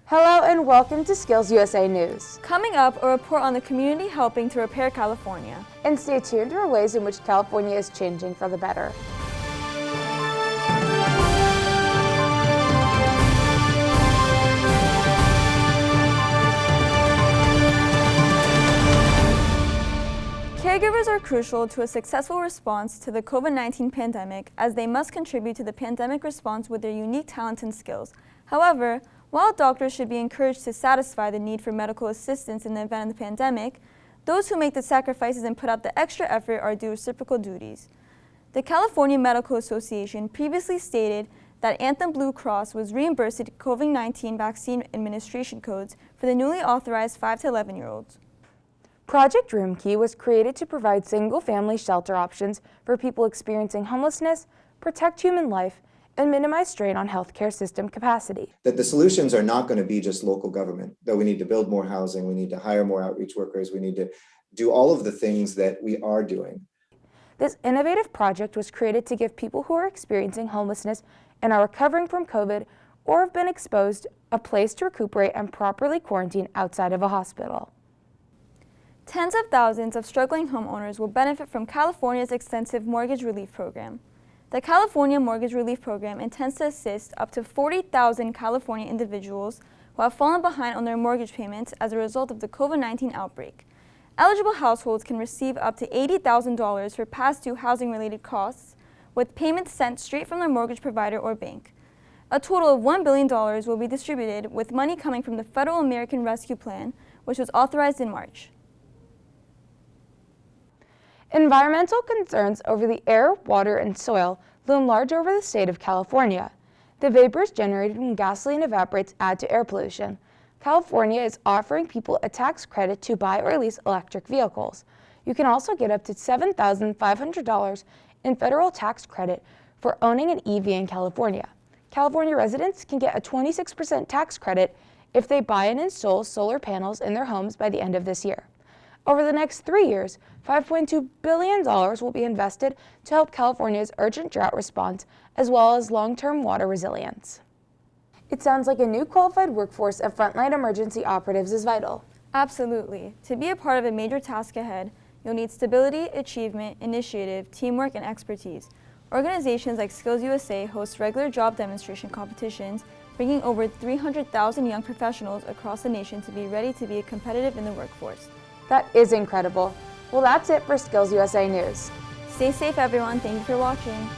Hello and welcome to SkillsUSA News. Coming up, a report on the community helping to repair California. And stay tuned for ways in which California is changing for the better. Caregivers are crucial to a successful response to the COVID-19 pandemic, as they must contribute to the pandemic response with their unique talents and skills. However, while doctors should be encouraged to satisfy the need for medical assistance in the event of the pandemic, those who make the sacrifices and put out the extra effort are due reciprocal duties. The California Medical Association previously stated that Anthem Blue Cross was reimbursed COVID-19 vaccine administration codes for the newly authorized 5 to 11-year-olds. Project Roomkey was created to provide single-family shelter options for people experiencing homelessness, protect human life, and minimize strain on healthcare system capacity. That the solutions are not going to be just local government, that we need to build more housing, we need to hire more outreach workers, we need to do all of the things that we are doing. This innovative project was created to give people who are experiencing homelessness and are recovering from COVID or have been exposed a place to recuperate and properly quarantine outside of a hospital. Tens of thousands of struggling homeowners will benefit from California's extensive mortgage relief program. The California Mortgage Relief Program intends to assist up to 40,000 California individuals who have fallen behind on their mortgage payments as a result of the COVID-19 outbreak. Eligible households can receive up to $80,000 for past due housing-related costs, with payments sent straight from their mortgage provider or bank. A total of $1 billion will be distributed, with money coming from the Federal American Rescue Plan, which was authorized in March. Environmental concerns over the air, water, and soil loom large over the state of California. The vapors generated when gasoline evaporates add to air pollution. California is offering people a tax credit to buy or lease electric vehicles. You can also get up to $7,500 in federal tax credit for owning an EV in California. California residents can get a 26% tax credit if they buy and install solar panels in their homes by the end of this year. Over the next 3 years, $5.2 billion will be invested to help California's urgent drought response, as well as long-term water resilience. It sounds like a new qualified workforce of frontline emergency operatives is vital. Absolutely. To be a part of a major task ahead, you'll need stability, achievement, initiative, teamwork, and expertise. Organizations like SkillsUSA host regular job demonstration competitions, bringing over 300,000 young professionals across the nation to be ready to be competitive in the workforce. That is incredible. Well, that's it for SkillsUSA News. Stay safe, everyone. Thank you for watching.